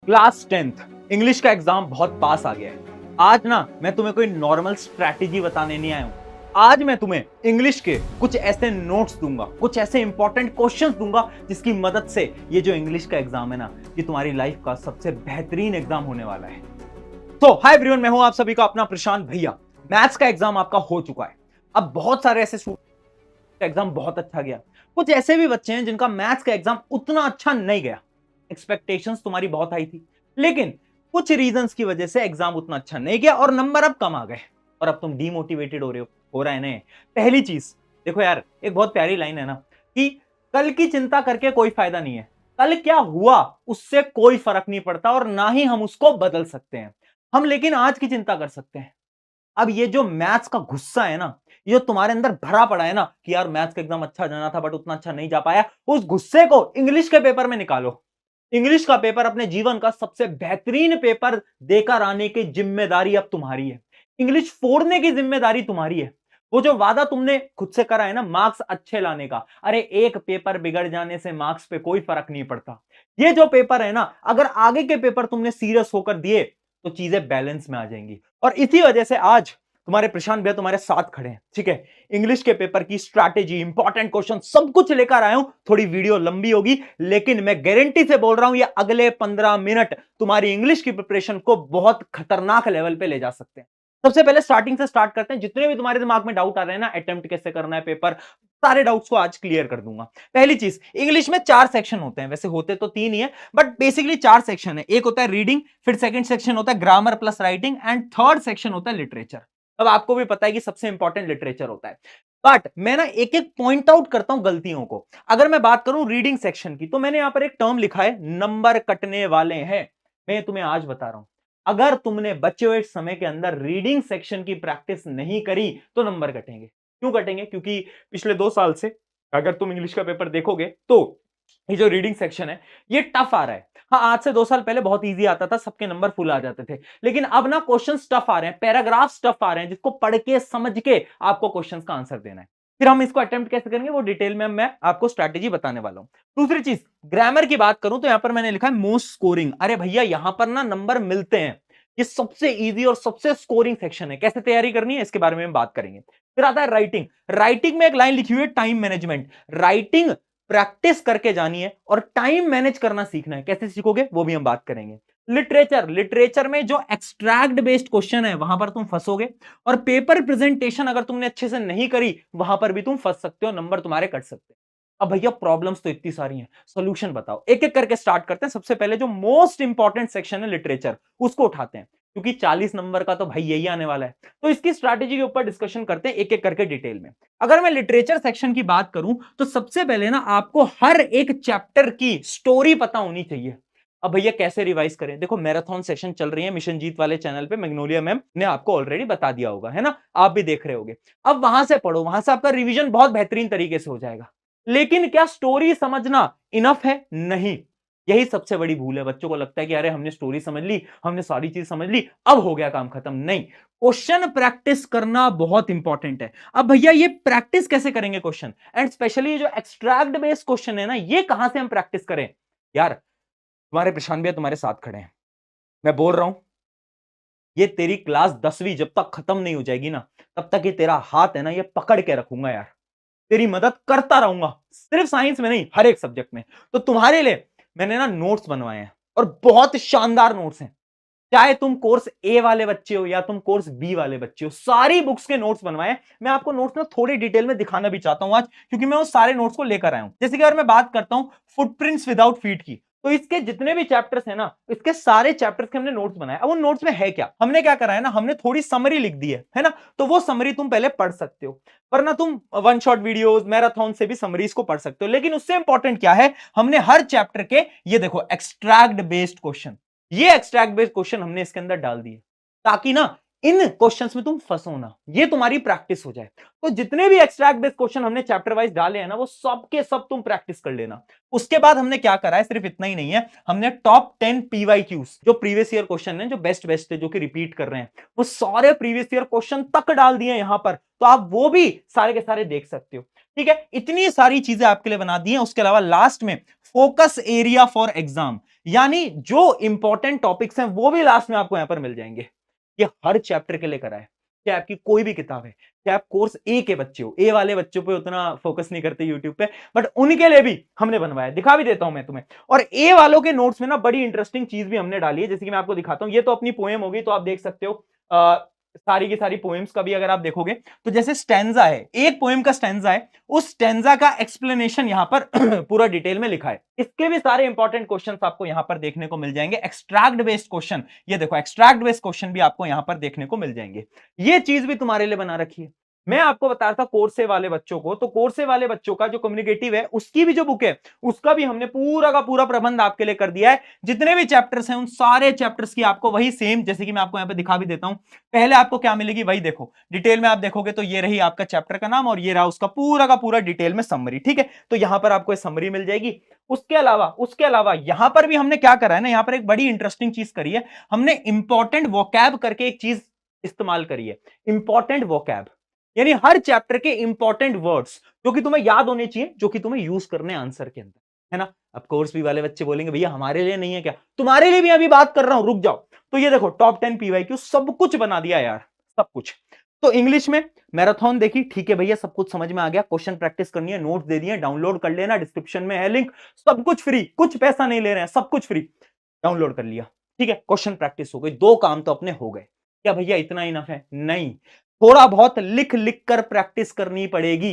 Class 10th English का exam बहुत पास आ गया है। आज ना मैं तुम्हें कोई नॉर्मल स्ट्रैटेजी बताने नहीं आया हूं। आज मैं तुम्हें इंग्लिश के कुछ ऐसे नोट्स दूंगा, कुछ ऐसे इंपॉर्टेंट क्वेश्चंस दूंगा जिसकी मदद से ये जो इंग्लिश का एग्जाम है ना, ये तुम्हारी लाइफ का सबसे बेहतरीन एग्जाम होने वाला है। तो हाय एवरीवन, मैं हूं आप सभी का अपना प्रशांत भैया। मैथ्स का एग्जाम आपका हो चुका है। अब बहुत सारे ऐसे स्टूडेंट का एग्जाम बहुत अच्छा गया, कुछ ऐसे भी बच्चे हैं जिनका मैथ्स का एग्जाम उतना अच्छा नहीं गया। एक्सपेक्टेशंस तुम्हारी बहुत हाई थी, लेकिन कुछ रीजंस की वजह से एग्जाम उतना अच्छा नहीं गया और नंबर अब कम आ गए और अब तुम डीमोटिवेटेड हो रहा है ना। पहली चीज देखो यार, एक बहुत प्यारी लाइन है ना कि कल की चिंता करके कोई फायदा नहीं है। कल क्या हुआ उससे कोई फर्क नहीं पड़ता और ना ही हम उसको बदल सकते हैं। हम लेकिन आज की चिंता कर सकते हैं। अब ये जो मैथ्स का गुस्सा है ना, ये जो तुम्हारे अंदर भरा पड़ा है ना कि यार मैथ्स का एग्जाम अच्छा जाना था बट उतना अच्छा नहीं जा पाया, उस गुस्से को इंग्लिश के पेपर में निकालो। इंग्लिश का पेपर अपने जीवन का सबसे बेहतरीन पेपर देकर आने की जिम्मेदारी अब तुम्हारी है। इंग्लिश फोड़ने की जिम्मेदारी तुम्हारी है। वो जो वादा तुमने खुद से करा है ना, मार्क्स अच्छे लाने का, अरे एक पेपर बिगड़ जाने से मार्क्स पे कोई फर्क नहीं पड़ता। ये जो पेपर है ना, अगर आगे के पेपर तुमने सीरियस होकर दिए तो चीजें बैलेंस में आ जाएंगी। और इसी वजह से आज तुम्हारे प्रशांत भैया तुम्हारे साथ खड़े हैं, ठीक है। इंग्लिश के पेपर की स्ट्रैटेजी, इंपॉर्टेंट क्वेश्चन सब कुछ लेकर आया हूं। थोड़ी वीडियो लंबी होगी, लेकिन मैं गारंटी से बोल रहा हूं ये अगले 15 मिनट तुम्हारी इंग्लिश की प्रिपरेशन को बहुत खतरनाक लेवल पे ले जा सकते हैं। सबसे पहले स्टार्टिंग से स्टार्ट करते हैं। जितने भी तुम्हारे दिमाग में डाउट आ रहे हैं ना, अटेम्प्ट कैसे करना है पेपर, सारे डाउट्स को आज क्लियर कर दूंगा। पहली चीज, इंग्लिश में 4 सेक्शन होते हैं, वैसे होते तो 3 ही है बट बेसिकली 4 सेक्शन है। एक होता है रीडिंग, फिर सेकंड सेक्शन होता है grammar plus writing and third section होता है लिटरेचर। अब आपको भी पता है कि सबसे इंपॉर्टेंट लिटरेचर होता है, बट मैं ना एक एक पॉइंट आउट करता हूं गलतियों को। अगर मैं बात करूं रीडिंग सेक्शन की, तो मैंने यहां पर एक टर्म लिखा है, नंबर कटने वाले हैं। मैं तुम्हें आज बता रहा हूं, अगर तुमने बचे हुए समय के अंदर रीडिंग सेक्शन की प्रैक्टिस नहीं करी तो नंबर कटेंगे। क्यों कटेंगे? क्योंकि पिछले 2 साल से अगर तुम इंग्लिश का पेपर देखोगे तो ये जो रीडिंग सेक्शन है ये टफ आ रहा है। हाँ, आज से 2 साल पहले बहुत इजी आता था, सबके नंबर फुल आ जाते थे, लेकिन अब ना क्वेश्चन टफ आ रहे हैं, पैराग्राफ टफ आ रहे हैं, जिसको पढ़ के समझ के आपको क्वेश्चंस का आंसर देना है। फिर हम इसको अटेम्प्ट कैसे करेंगे वो डिटेल में मैं आपको स्ट्रैटेजी बताने वाला हूं। दूसरी चीज, ग्रामर की बात करूं तो यहां पर मैंने लिखा है मोस्ट स्कोरिंग। अरे भैया, यहां पर ना नंबर मिलते हैं। ये सबसे इजी और सबसे स्कोरिंग सेक्शन है। कैसे तैयारी करनी है इसके बारे में हम बात करेंगे। फिर आता है राइटिंग। राइटिंग में एक लाइन लिखी हुई है, टाइम मैनेजमेंट। राइटिंग प्रैक्टिस करके जानी है और टाइम मैनेज करना सीखना है। कैसे सीखोगे वो भी हम बात करेंगे। लिटरेचर, लिटरेचर में जो एक्सट्रैक्ट बेस्ड क्वेश्चन है वहां पर तुम फंसोगे, और पेपर प्रेजेंटेशन अगर तुमने अच्छे से नहीं करी वहां पर भी तुम फंस सकते हो, नंबर तुम्हारे कट सकते हैं। अब भैया प्रॉब्लम्स तो इतनी सारी हैं, सॉल्यूशन बताओ। एक एक करके स्टार्ट करते हैं। सबसे पहले जो मोस्ट इंपॉर्टेंट सेक्शन है लिटरेचर, उसको उठाते हैं, क्योंकि 40 नंबर का तो भाई यही आने वाला है। तो इसकी स्ट्रैटेजी के ऊपर डिस्कशन करते हैं एक एक करके डिटेल में। अगर मैं लिटरेचर सेक्शन की बात करूं तो सबसे पहले ना आपको हर एक चैप्टर की स्टोरी पता होनी चाहिए। अब भैया कैसे रिवाइज करें? देखो, मैराथन सेशन चल रही है मिशन जीत वाले चैनल पे, मैग्नोलिया मैम ने आपको ऑलरेडी बता दिया होगा, है ना, आप भी देख रहे होगे। अब वहां से पढ़ो, वहां से आपका रिवीजन बहुत बेहतरीन तरीके से हो जाएगा। लेकिन क्या स्टोरी समझना इनफ है? नहीं। यही सबसे बड़ी भूल है। बच्चों को लगता है कि अरे हमने स्टोरी समझ ली, हमने सारी चीज समझ ली, अब हो गया काम खत्म। नहीं, क्वेश्चन प्रैक्टिस करना बहुत इंपॉर्टेंट है। अब भैया ये प्रैक्टिस कैसे करेंगे क्वेश्चन, एंड स्पेशली ये जो एक्सट्रैक्ट बेस्ड क्वेश्चन है ना, ये कहां से हम प्रैक्टिस करें? यार, तुम्हारे प्रशांत भैया तुम्हारे साथ खड़े हैं, मैं बोल रहा हूं, ये तेरी क्लास 10वीं जब तक खत्म नहीं हो जाएगी ना, तब तक ये तेरा हाथ है ना, ये पकड़ के रखूंगा यार। तेरी मदद करता रहूंगा, सिर्फ साइंस में नहीं, हर एक सब्जेक्ट में। तो तुम्हारे लिए मैंने ना नोट्स बनवाए हैं, और बहुत शानदार नोट्स हैं। चाहे तुम कोर्स ए वाले बच्चे हो या तुम कोर्स बी वाले बच्चे हो, सारी बुक्स के नोट्स बनवाए। मैं आपको नोट्स ना थोड़ी डिटेल में दिखाना भी चाहता हूं आज, क्योंकि मैं उस सारे नोट्स को लेकर आया हूं। जैसे कि अगर मैं बात करता हूं फुटप्रिंट्स विदाउट फीट की, तो इसके जितने भी चैप्टर्स हैं ना, इसके सारे चैप्टर्स के हमने नोट्स बनाए। अब उन नोट्स में है क्या, हमने क्या करा है ना, हमने थोड़ी समरी लिख दी है ना, तो वो समरी तुम पहले पढ़ सकते हो, वरना तुम वन शॉट वीडियोस, मैराथन से भी समरीज को पढ़ सकते हो। लेकिन उससे इंपॉर्टेंट क्या है, हमने हर चैप्टर के, ये देखो, एक्सट्रैक्ट बेस्ड क्वेश्चन, ये एक्सट्रैक्ट बेस्ड क्वेश्चन हमने इसके अंदर डाल दिए, ताकि ना इन क्वेश्चंस में तुम फंसो ना, ये तुम्हारी प्रैक्टिस हो जाए। तो जितने भी एक्सट्रैक्ट बेस्ड क्वेश्चन हमने चैप्टर वाइज डाले हैं ना, वो सब के सब तुम प्रैक्टिस कर लेना। उसके बाद हमने क्या करा है, सिर्फ इतना ही नहीं है, हमने टॉप 10 पीवाईक्यूज, जो प्रीवियस ईयर क्वेश्चन है, जो बेस्ट बेस्ट थे, जो कि रिपीट कर रहे हैं, वो सारे प्रीवियस ईयर क्वेश्चन तक डाल दिए यहां पर। तो आप वो भी सारे के सारे देख सकते हो। ठीक है, इतनी सारी चीजें आपके लिए बना दी हैं। उसके अलावा लास्ट में फोकस एरिया फॉर एग्जाम, यानी जो इंपॉर्टेंट टॉपिक्स हैं वो भी लास्ट में आपको यहां पर मिल जाएंगे। ये हर चैप्टर के लिए करा है, चाहे आपकी कोई भी किताब है, चाहे आप कोर्स ए के बच्चे हो, ए वाले बच्चों पे उतना फोकस नहीं करते यूट्यूब पे, बट उनके लिए भी हमने बनवाया, दिखा भी देता हूं मैं तुम्हें। और ए वालों के नोट्स में ना बड़ी इंटरेस्टिंग चीज भी हमने डाली है, जैसे कि मैं आपको दिखाता हूं। ये तो अपनी पोएम होगी, तो आप देख सकते हो सारी की सारी पोएम्स का भी अगर आप देखोगे तो जैसे स्टैंजा है, एक पोएम का स्टैंजा है, उस स्टैंजा का एक्सप्लेनेशन यहां पर पूरा डिटेल में लिखा है। इसके भी सारे इंपॉर्टेंट क्वेश्चंस आपको यहां पर देखने को मिल जाएंगे, एक्सट्रैक्ट बेस्ड क्वेश्चन। ये देखो एक्सट्रैक्ट बेस्ड क्वेश्चन भी आपको यहां पर देखने को मिल जाएंगे। ये चीज भी तुम्हारे लिए बना रखी है। मैं आपको बता रहा था कोर्से वाले बच्चों को, तो कोर्से वाले बच्चों का जो कम्युनिकेटिव है उसकी भी जो बुक है उसका भी हमने पूरा का पूरा प्रबंध आपके लिए कर दिया है। जितने भी चैप्टर्स हैं उन सारे चैप्टर्स की आपको वही सेम, जैसे कि मैं आपको यहां पे दिखा भी देता हूं, पहले आपको क्या मिलेगी वही देखो, डिटेल में आप देखोगे तो ये रही आपका चैप्टर का नाम और ये रहा उसका पूरा का पूरा डिटेल में समरी। ठीक है, तो यहां पर आपको समरी मिल जाएगी। उसके अलावा यहां पर भी हमने क्या करा है ना, यहां पर एक बड़ी इंटरेस्टिंग चीज करी है, हमने इंपॉर्टेंट वोकैब करके एक चीज इस्तेमाल करी है। इंपॉर्टेंट वोकैब यानी हर चैप्टर के इंपॉर्टेंट वर्ड्स जो कि तुम्हें याद होने चाहिए, जो कि तुम्हें यूज करने आंसर के अंदर, है ना। अब कोर्स भी वाले बच्चे बोलेंगे भैया हमारे लिए नहीं है क्या, तुम्हारे लिए भी अभी बात कर रहा हूं, रुक जाओ। तो ये देखो टॉप 10 पीवाईक्यू सब कुछ बना दिया यार, सब कुछ। तो इंग्लिश में मैराथन देखी, ठीक है भैया सब कुछ समझ में आ गया, क्वेश्चन प्रैक्टिस करनी है, नोट्स दे दिए, डाउनलोड कर लेना, डिस्क्रिप्शन में है लिंक, सब कुछ फ्री, कुछ पैसा नहीं ले रहे हैं, सब कुछ फ्री, डाउनलोड कर लिया। ठीक है, क्वेश्चन प्रैक्टिस हो गई, दो काम तो अपने हो गए। क्या भैया इतना इनफ है? नहीं, थोड़ा बहुत लिख लिख कर प्रैक्टिस करनी पड़ेगी,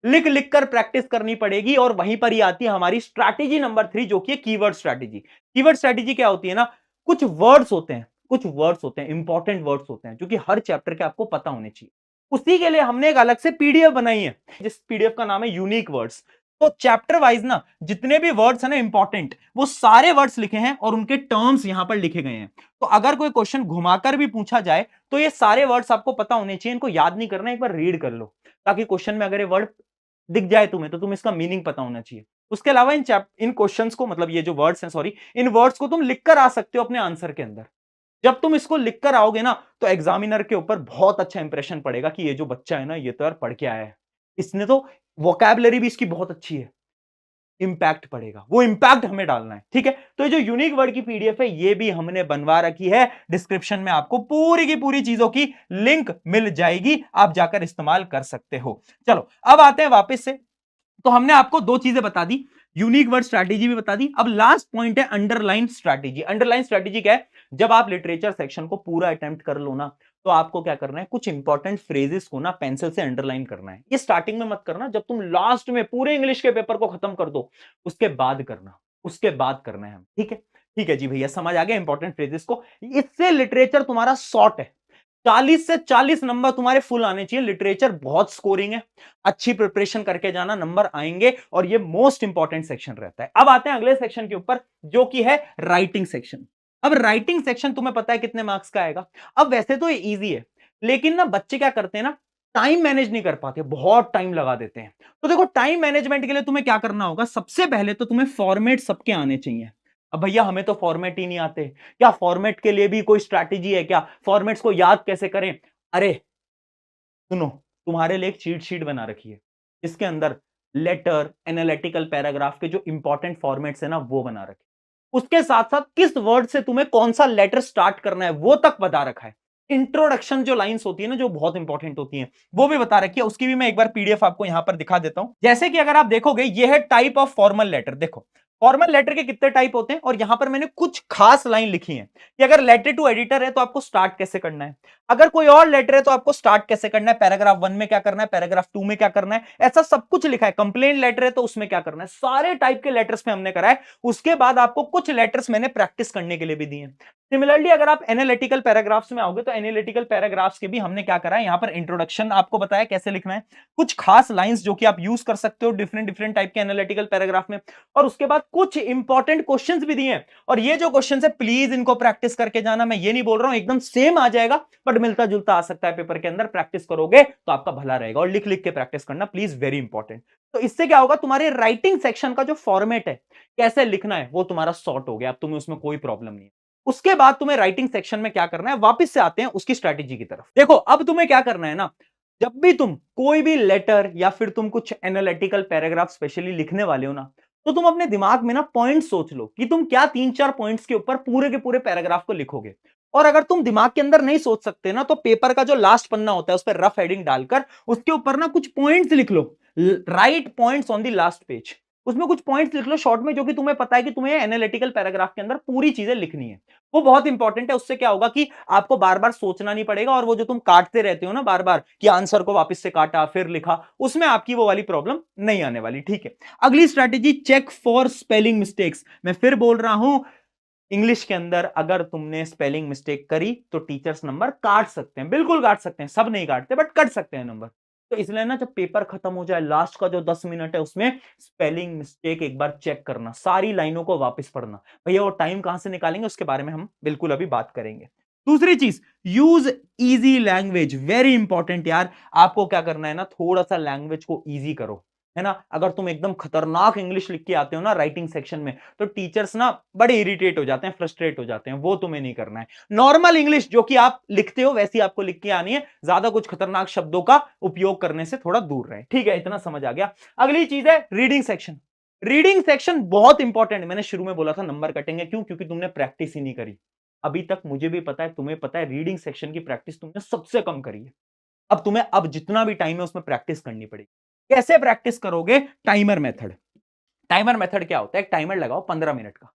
लिख लिख कर प्रैक्टिस करनी पड़ेगी। और वहीं पर ही आती है हमारी स्ट्रैटेजी नंबर 3, जो कि है कीवर्ड स्ट्रैटेजी। कीवर्ड स्ट्रैटेजी क्या होती है ना, कुछ वर्ड्स होते हैं, कुछ वर्ड्स होते हैं, इंपॉर्टेंट वर्ड्स होते हैं, जो कि हर चैप्टर के आपको पता होने चाहिए। उसी के लिए हमने एक अलग से पीडीएफ बनाई है, जिस पीडीएफ का नाम है यूनिक वर्ड्स। तो चैप्टर वाइज ना जितने भी वर्ड्स है ना इंपॉर्टेंट, वो सारे वर्ड्स लिखे हैं और उनके टर्म्स यहां पर लिखे गए हैं। तो अगर कोई क्वेश्चन घुमाकर भी पूछा जाए तो ये सारे वर्ड्स आपको पता होने चाहिए, इनको याद नहीं करना, एक बार रीड कर लो, ताकि क्वेश्चन में अगर ये वर्ड दिख जाए तुम्हें तो तुम्हें इसका मीनिंग पता होना चाहिए। उसके अलावा इन क्वेश्चंस को, मतलब ये जो वर्ड्स हैं, सॉरी, इन वर्ड्स को तुम लिख कर आ सकते हो अपने आंसर के अंदर। जब तुम इसको लिख कर आओगे ना तो एग्जामिनर के ऊपर बहुत अच्छा इंप्रेशन पड़ेगा कि ये जो बच्चा है ना ये तो यार पढ़ के आया है, इसने तो वोकैबुलरी भी इसकी बहुत अच्छी है। इंपैक्ट पड़ेगा, वो इंपैक्ट हमें डालना है। ठीक है, तो ये जो यूनिक वर्ड की पीडीएफ है ये भी हमने बनवा रखी है, डिस्क्रिप्शन में आपको पूरी की पूरी चीजों की लिंक मिल जाएगी, आप जाकर इस्तेमाल कर सकते हो। चलो अब आते हैं वापस से। तो हमने आपको दो चीजें बता दी, यूनिक वर्ड स्ट्रैटेजी भी बता दी। अब लास्ट पॉइंट है अंडरलाइन स्ट्रैटेजी। अंडरलाइन स्ट्रैटेजी क्या है? जब आप लिटरेचर सेक्शन को पूरा अटेम्प्ट कर लो ना, तो आपको क्या करना है, कुछ इंपॉर्टेंट फ्रेजेस को ना पेंसिल से अंडरलाइन करना है। ये स्टार्टिंग में मत करना, जब तुम लास्ट में पूरे इंग्लिश के पेपर को खत्म कर दो उसके बाद करना, उसके बाद करना है। ठीक है, ठीक है जी भैया, समझ आ गया इंपॉर्टेंट फ्रेजेस को। इससे लिटरेचर तुम्हारा शॉर्ट है, 40 से 40 नंबर तुम्हारे फुल आने चाहिए। लिटरेचर बहुत स्कोरिंग है, अच्छी प्रिपरेशन करके जाना, नंबर आएंगे, और ये मोस्ट इंपॉर्टेंट सेक्शन रहता है। अब आते हैं अगले सेक्शन के ऊपर, जो कि है राइटिंग सेक्शन। अब राइटिंग सेक्शन तुम्हें पता है कितने मार्क्स का आएगा? अब वैसे तो ये इजी है, लेकिन ना बच्चे क्या करते हैं ना, टाइम मैनेज नहीं कर पाते, बहुत टाइम लगा देते हैं। तो देखो टाइम मैनेजमेंट के लिए तुम्हें क्या करना होगा, सबसे पहले तो तुम्हें फॉर्मेट सबके आने चाहिए। अब भैया हमें तो फॉर्मेट ही नहीं आते, क्या फॉर्मेट के लिए भी कोई स्ट्रैटेजी है क्या? फॉर्मेट्स को याद कैसे करें? अरे सुनो, तुम्हारे लिए एक चीट शीट बना रखी है, इसके अंदर लेटर, एनालिटिकल पैराग्राफ के जो इंपॉर्टेंट फॉर्मेट्स है ना वो बना रखे। उसके साथ साथ किस वर्ड से तुम्हें कौन सा लेटर स्टार्ट करना है वो तक बता रखा है। इंट्रोडक्शन जो लाइंस होती है ना, जो बहुत इंपॉर्टेंट होती हैं, वो भी बता रखी है। उसकी भी मैं एक बार पीडीएफ आपको यहां पर दिखा देता हूं। जैसे कि अगर आप देखोगे ये है टाइप ऑफ फॉर्मल लेटर। देखो फॉर्मल लेटर के कितने टाइप होते हैं, और यहां पर मैंने कुछ खास लाइन लिखी है कि अगर लेटर टू एडिटर है तो आपको स्टार्ट कैसे करना है, अगर कोई और लेटर है तो आपको स्टार्ट कैसे करना है, पैराग्राफ 1 में क्या करना है, पैराग्राफ 2 में क्या करना है, ऐसा सब कुछ लिखा है। कंप्लेंट लेटर है तो उसमें क्या करना है, सारे टाइप के लेटर्स में हमने करा है। उसके बाद आपको कुछ लेटर्स मैंने प्रैक्टिस करने के लिए भी दिए हैं। सिमिलरली अगर आप एनालिटिकल पैराग्राफ्स में आओगे तो एनालिटिकल पैराग्राफ्स के भी हमने क्या करा है, यहां पर इंट्रोडक्शन आपको बताया कैसे लिखना है, कुछ खास लाइंस जो कि आप यूज कर सकते हो डिफरेंट डिफरेंट टाइप के एनालिटिकल पैराग्राफ में, और उसके बाद कुछ इंपॉर्टेंट क्वेश्चंस भी दिए हैं। और ये जो क्वेश्चंस है प्लीज इनको प्रैक्टिस करके जाना, मैं ये नहीं बोल रहा हूं एकदम सेम आ जाएगा, बट मिलता जुलता आ सकता है पेपर के अंदर। प्रैक्टिस करोगे तो आपका भला रहेगा, और लिख लिख के प्रैक्टिस करना प्लीज, वेरी इंपॉर्टेंट। तो इससे क्या होगा, तुम्हारे राइटिंग सेक्शन का जो फॉर्मेट है, कैसे लिखना है, वो तुम्हारा सॉर्ट हो गया, अब तुम्हें उसमें कोई प्रॉब्लम नहीं है। उसके बाद तुम्हें राइटिंग सेक्शन में क्या करना है, वापस से आते हैं उसकी स्ट्रैटेजी की तरफ। देखो अब तुम्हें क्या करना है ना, जब भी तुम कोई भी लेटर या फिर तुम कुछ एनालिटिकल पैराग्राफ स्पेशली लिखने वाले हो ना, तो तुम अपने दिमाग में ना पॉइंट सोच लो कि तुम क्या 3-4 पॉइंट्स के ऊपर पूरे के पूरे पैराग्राफ को लिखोगे। और अगर तुम दिमाग के अंदर नहीं सोच सकते ना, तो पेपर का जो लास्ट पन्ना होता है उस पर रफ हेडिंग डालकर उसके ऊपर ना कुछ पॉइंट्स लिख लो। Write points on the last page. उसमें कुछ पॉइंट्स लिख लो शॉर्ट में, जो कि तुम्हें पता है कि तुम्हें एनालिटिकल पैराग्राफ के अंदर पूरी चीजें लिखनी है। वो बहुत इंपॉर्टेंट है। उससे क्या होगा कि आपको बार बार सोचना नहीं पड़ेगा, और वो जो तुम काटते रहते हो ना बार बार कि आंसर को वापस से काटा फिर लिखा, उसमें आपकी वो वाली प्रॉब्लम नहीं आने वाली। ठीक है, अगली strategy, check for spelling mistakes. मैं फिर बोल रहा हूं, इंग्लिश के अंदर अगर तुमने स्पेलिंग मिस्टेक करी तो टीचर्स नंबर काट सकते हैं, बिल्कुल काट सकते हैं, सब नहीं काटते बट कट सकते हैं नंबर। तो इसलिए ना जब पेपर खत्म हो जाए, लास्ट का जो 10 मिनट है उसमें स्पेलिंग मिस्टेक एक बार चेक करना, सारी लाइनों को वापस पढ़ना। भैया वो टाइम कहां से निकालेंगे उसके बारे में हम बिल्कुल अभी बात करेंगे। दूसरी चीज, use easy language, very important यार। आपको क्या करना है ना, थोड़ा सा लैंग्वेज को इजी करो, है ना। अगर तुम एकदम खतरनाक इंग्लिश लिख के आते हो ना राइटिंग सेक्शन में, तो टीचर्स ना बड़े इरिटेट हो जाते हैं, फ्रस्ट्रेट हो जाते हैं। वो तुम्हें नहीं करना है। नॉर्मल इंग्लिश जो कि आप लिखते हो वैसी आपको लिख के आनी है, ज्यादा कुछ खतरनाक शब्दों का उपयोग करने से थोड़ा दूर रहे। ठीक है, इतना समझ आ गया। अगली चीज है रीडिंग सेक्शन। रीडिंग सेक्शन बहुत इंपॉर्टेंट। मैंने शुरू में बोला था नंबर कटेंगे, क्यों? क्योंकि तुमने प्रैक्टिस ही नहीं करी अभी तक। मुझे भी पता है, तुम्हें पता है, रीडिंग सेक्शन की प्रैक्टिस तुमने सबसे कम करी है। अब तुम्हें अब जितना भी टाइम है उसमें प्रैक्टिस करनी पड़ेगी। कैसे प्रैक्टिस करोगे? Timer method. टाइमर मेथड क्या होता है? एक टाइमर लगाओ 15 मिनट का।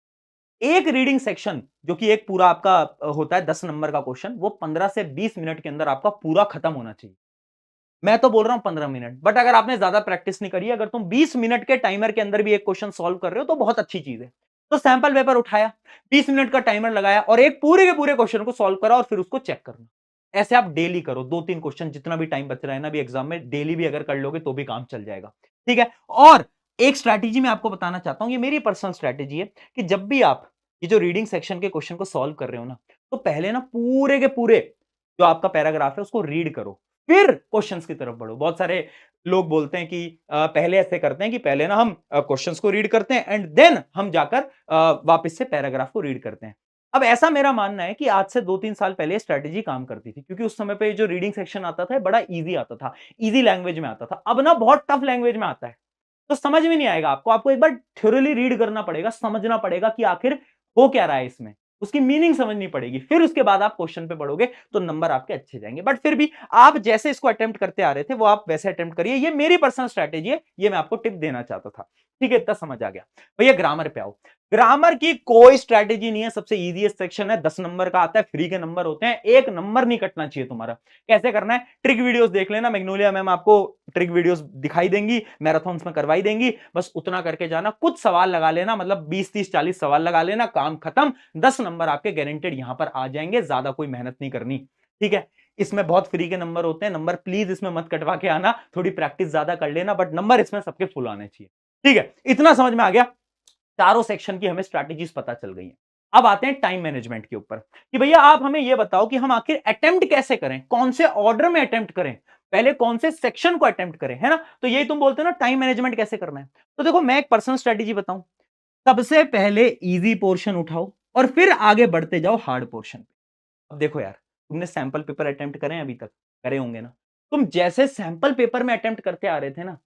एक रीडिंग सेक्शन जो कि एक पूरा आपका होता है 10 नंबर का क्वेश्चन, वो 15 से 20 मिनट के अंदर आपका पूरा खत्म होना चाहिए। मैं तो बोल रहा हूं 15 मिनट, बट अगर आपने ज्यादा प्रैक्टिस नहीं करी, अगर तुम 20 मिनट के टाइमर के अंदर भी एक क्वेश्चन सॉल्व कर रहे हो तो बहुत अच्छी चीज है। तो सैंपल पेपर उठाया, 20 मिनट का टाइमर लगाया और एक पूरे के पूरे क्वेश्चन को सॉल्व करा और फिर उसको चेक करना। ऐसे आप डेली करो, 2-3 क्वेश्चन, जितना भी टाइम बच रहा है ना अभी एग्जाम में, डेली भी अगर कर लोगे तो भी काम चल जाएगा। ठीक है। और एक स्ट्रैटेजी मैं आपको बताना चाहता हूं, ये मेरी पर्सनल स्ट्रैटेजी है कि जब भी आप ये जो रीडिंग सेक्शन के क्वेश्चन को सॉल्व कर रहे हो ना, तो पहले ना पूरे के पूरे जो आपका पैराग्राफ है उसको रीड करो, फिर क्वेश्चंस की तरफ बढ़ो। बहुत सारे लोग बोलते हैं कि पहले ऐसे करते हैं कि पहले ना हम क्वेश्चंस को रीड करते हैं एंड देन हम जाकर वापस से पैराग्राफ को रीड करते हैं। अब ऐसा मेरा मानना है कि आज से 2-3 साल पहले स्ट्रैटेजी काम करती थी, क्योंकि उस समय पे जो रीडिंग सेक्शन आता था बड़ा इजी आता था, इजी लैंग्वेज में आता था। अब ना बहुत टफ लैंग्वेज में आता है, तो समझ में नहीं आएगा आपको। आपको एक बार थ्योरली रीड करना पड़ेगा, समझना पड़ेगा कि आखिर हो क्या रहा है इसमें, उसकी मीनिंग समझनी पड़ेगी, फिर उसके बाद आप क्वेश्चन पे बढ़ोगे तो नंबर आपके अच्छे जाएंगे। बट फिर भी आप जैसे इसको अटेम्प्ट करते आ रहे थे वो आप वैसे अटेम्प्ट करिए। ये मेरी पर्सनल स्ट्रैटेजी है, ये मैं आपको टिप देना चाहता था। ठीक है, इतना समझ आ गया। भैया ग्रामर पे आओ। ग्रामर की कोई स्ट्रैटेजी नहीं है, सबसे इजीएस्ट सेक्शन है, 10 नंबर का आता है, फ्री के नंबर होते हैं, एक नंबर नहीं कटना चाहिए तुम्हारा। कैसे करना है? ट्रिक वीडियोस देख लेना, मैग्नोलिया मैम आपको ट्रिक वीडियोस दिखाई देंगी, मैराथन में करवाई देंगी, बस उतना करके जाना, कुछ सवाल लगा लेना, मतलब 20-30-40 सवाल लगा लेना, काम खत्म, 10 नंबर आपके गारंटेड यहां पर आ जाएंगे, ज्यादा कोई मेहनत नहीं करनी। ठीक है, इसमें बहुत फ्री के नंबर होते हैं, नंबर प्लीज इसमें मत कटवा के आना, थोड़ी प्रैक्टिस ज्यादा कर लेना, बट नंबर इसमें सबके फुल आने चाहिए। ठीक है, इतना समझ में आ गया। चारों सेक्शन की हमें स्ट्रैटेजीज पता चल गई हैं। अब आते हैं टाइम मैनेजमेंट के ऊपर कि भैया आप हमें यह बताओ कि हम आखिर अटेम्प्ट कैसे करें, कौन से ऑर्डर में अटेम्प्ट करें, पहले कौन से सेक्शन को अटेम्प्ट करें, है ना। तो यही तुम बोलते हो ना टाइम मैनेजमेंट कैसे करना है। तो देखो मैं एक पर्सनल स्ट्रैटेजी बताऊं, सबसे पहले इजी पोर्शन उठाओ और फिर आगे बढ़ते जाओ हार्ड पोर्शन पे। अब देखो यार, तुमने सैंपल पेपर अटेम्प्ट करे अभी तक? करे होंगे ना। तुम जैसे सैंपल पेपर में अटेम्प्ट करते आ रहे थे ना,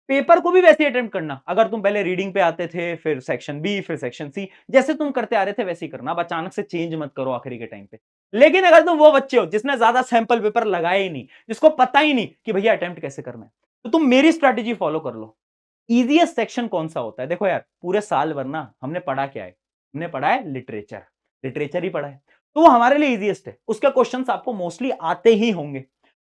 पेपर को भी वैसे ही अटेम्प्ट करना। अगर तुम पहले रीडिंग पे आते थे, फिर सेक्शन बी, फिर सेक्शन सी, जैसे तुम करते आ रहे थे वैसे ही करना। अब अचानक से चेंज मत करो आखिरी के टाइम पे। लेकिन अगर तुम वो बच्चे हो जिसने ज्यादा सैंपल पेपर लगाए ही नहीं, जिसको पता ही नहीं कि भैया अटेम्प्ट कैसे करना है, तो तुम मेरी स्ट्रैटेजी फॉलो कर लो। इजीएस्ट सेक्शन कौन सा होता है? देखो यार, पूरे साल भर ना हमने पढ़ा क्या है? हमने पढ़ा है लिटरेचर, लिटरेचर ही पढ़ा है, तो वो हमारे लिए इजीएस्ट है, उसके क्वेश्चंस आपको मोस्टली आते ही होंगे।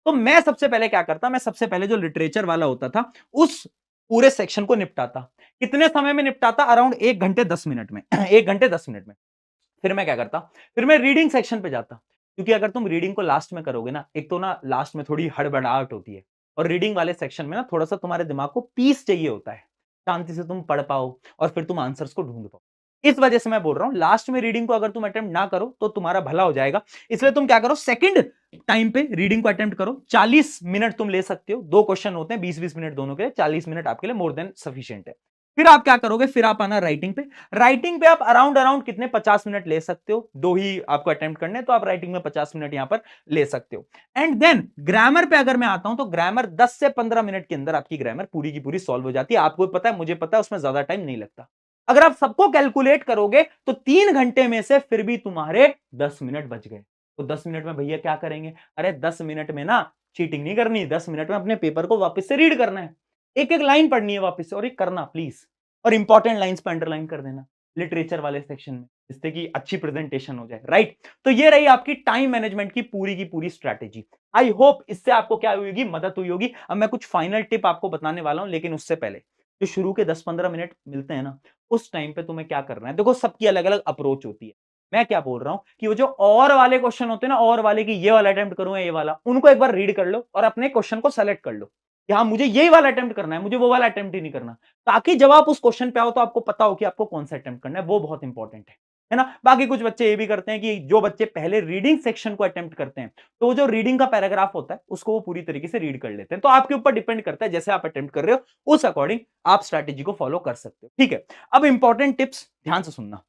तो मैं सबसे पहले क्या करता, मैं सबसे पहले जो लिटरेचर वाला होता था उस पूरे सेक्शन को निपटाता। कितने समय में निपटाता? अराउंड 1 घंटे 10 मिनट में 1 घंटे 10 मिनट में। फिर मैं क्या करता, फिर मैं रीडिंग सेक्शन पे जाता, क्योंकि अगर तुम रीडिंग को लास्ट में करोगे ना, एक तो ना लास्ट में थोड़ी हड़बड़ाहट होती है, और रीडिंग वाले सेक्शन में ना थोड़ा सा तुम्हारे दिमाग को पीस चाहिए होता है, शांति से तुम पढ़ पाओ और फिर तुम आंसर्स को ढूंढ पाओ। इस वजह से मैं बोल रहा हूं लास्ट में रीडिंग को अगर तुम अटेम्प्ट ना करो तो तुम्हारा भला हो जाएगा। इसलिए तुम क्या करो, सेकंड टाइम पे रीडिंग को अटेम्प्ट करो। 40 मिनट तुम ले सकते हो, दो क्वेश्चन होते हैं, 20-20 मिनट दोनों के, 40 मिनट आपके लिए मोर देन सफिशिएंट है। फिर आप क्या करोगे, फिर आप आना राइटिंग पे। राइटिंग पे आप अराउंड अराउंड कितने 50 मिनट ले सकते हो, दो ही आपको अटेम्प्ट करने हैं, तो आप राइटिंग में 50 मिनट यहां पर ले सकते हो। एंड देन ग्रामर पे अगर मैं आता हूं तो ग्रामर 10 से 15 मिनट के अंदर आपकी ग्रामर पूरी की पूरी सॉल्व हो जाती है। आपको पता है, मुझे पता है, उसमें ज्यादा टाइम नहीं लगता। अगर आप सबको कैलकुलेट करोगे तो 3 घंटे में से फिर भी तुम्हारे 10 मिनट बच गए। तो 10 मिनट में भैया क्या करेंगे, अरे 10 मिनट में ना चीटिंग नहीं करनी, 10 मिनट में अपने पेपर को वापस से रीड करना है, एक एक लाइन पढ़नी है वापस से, और ये करना प्लीज, और इंपॉर्टेंट लाइंस पे अंडरलाइन कर देना लिटरेचर वाले सेक्शन में, जिससे कि अच्छी प्रेजेंटेशन हो जाए, राइट। तो ये रही आपकी टाइम मैनेजमेंट की पूरी स्ट्रैटेजी। आई होप इससे आपको क्या हुई होगी, मदद हुई होगी। अब मैं कुछ फाइनल टिप आपको बताने वाला हूं, लेकिन उससे पहले जो शुरू के 10-15 मिनट मिलते हैं ना, उस टाइम पे तुम्हें क्या करना है, देखो सबकी अलग अलग अप्रोच होती है। मैं क्या बोल रहा हूं कि वो जो और वाले क्वेश्चन होते हैं ना, और वाले की ये वाला अटेम्प्ट करूंगा, ये वाला, उनको एक बार रीड कर लो और अपने क्वेश्चन को सेलेक्ट कर लो कि हाँ मुझे यही वाला अटेम्प्ट करना है, मुझे वो वाला अटेम्प्ट ही नहीं करना, ताकि जब आप उस क्वेश्चन पे आओ तो आपको पता हो कि आपको कौन सा अटेम्प्ट करना है। वो बहुत इंपॉर्टेंट है ना। बाकी कुछ बच्चे ये भी करते हैं कि जो बच्चे पहले रीडिंग सेक्शन को अटेम्प्ट करते हैं, तो जो रीडिंग का पैराग्राफ होता है उसको वो पूरी तरीके से रीड कर लेते हैं। तो आपके ऊपर डिपेंड करता है, जैसे आप अटेम्प्ट कर रहे हो उस अकॉर्डिंग आप स्ट्रैटेजी को फॉलो कर सकते हो, ठीक है। अब इंपॉर्टेंट टिप्स ध्यान से सुनना।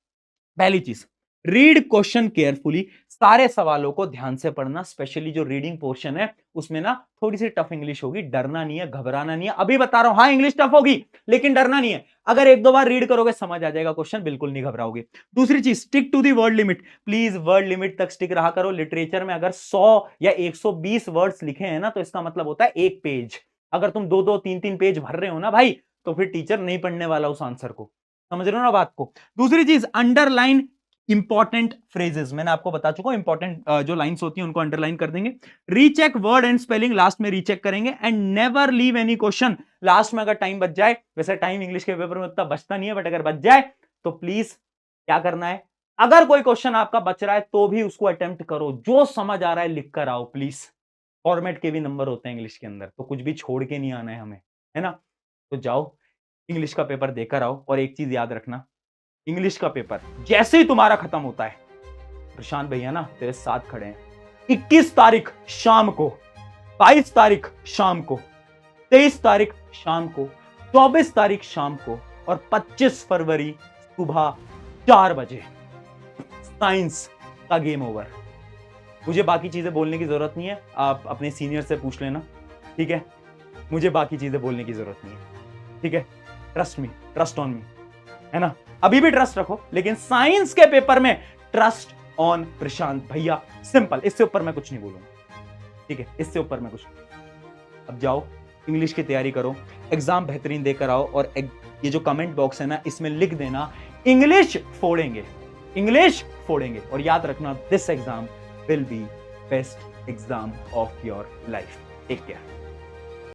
पहली चीज, रीड क्वेश्चन केयरफुली, सारे सवालों को ध्यान से पढ़ना, स्पेशली जो रीडिंग पोर्शन है उसमें ना थोड़ी सी टफ इंग्लिश होगी, डरना नहीं है, घबराना नहीं है, अभी बता रहा हूं, हाँ इंग्लिश टफ होगी लेकिन डरना नहीं है। अगर एक दो बार रीड करोगे समझ आ जाएगा क्वेश्चन, बिल्कुल नहीं घबराओगे। दूसरी चीज, stick to the word limit, please word limit तक स्टिक रहा करो। लिटरेचर में अगर 100 या 120 वर्ड्स लिखे हैं ना, तो इसका मतलब होता है एक पेज। अगर तुम दो दो तीन तीन पेज भर रहे हो ना भाई, तो फिर टीचर नहीं पढ़ने वाला उस आंसर को, समझ रहे हो ना बात को। दूसरी चीज, अंडरलाइन इंपॉर्टेंट फ्रेजेस, मैंने आपको बता चुका हूं, इंपॉर्टेंट जो लाइंस होती हैं उनको अंडरलाइन कर देंगे। Recheck word and spelling, last में रीचेक करेंगे। And never leave any question, last में अगर टाइम बच जाए, वैसे टाइम इंग्लिश के पेपर में उतना बचता नहीं है, बट अगर बच जाए तो प्लीज क्या करना है, अगर कोई क्वेश्चन आपका बच रहा है तो भी उसको अटेम्प्ट करो, जो समझ आ रहा है लिख कर आओ प्लीज। फॉर्मेट के भी नंबर होते हैं इंग्लिश के अंदर, तो कुछ भी छोड़ के नहीं आना है हमें, है ना। तो जाओ इंग्लिश का पेपर देकर आओ, और एक चीज याद रखना, इंग्लिश का पेपर जैसे ही तुम्हारा खत्म होता है, प्रशांत भैया ना तेरे साथ खड़े हैं। 21 तारीख शाम को, 22 तारीख शाम को, 23 तारीख शाम को, 24 तारीख शाम को, और 25 फरवरी सुबह 4 बजे साइंस का गेम ओवर। मुझे बाकी चीजें बोलने की जरूरत नहीं है, आप अपने सीनियर से पूछ लेना, ठीक है। मुझे बाकी चीजें बोलने की जरूरत नहीं है, ठीक है। Trust me, trust on me, है ना। अभी भी ट्रस्ट रखो, लेकिन साइंस के पेपर में ट्रस्ट ऑन प्रशांत भैया, सिंपल, इससे ऊपर मैं कुछ नहीं बोलूंगा, ठीक है, इससे ऊपर मैं कुछ नहीं। अब जाओ इंग्लिश की तैयारी करो, एग्जाम बेहतरीन देकर आओ, और ये जो कमेंट बॉक्स है ना, इसमें लिख देना इंग्लिश फोड़ेंगे, इंग्लिश फोड़ेंगे। और याद रखना, this exam will be best exam of your life. Take care.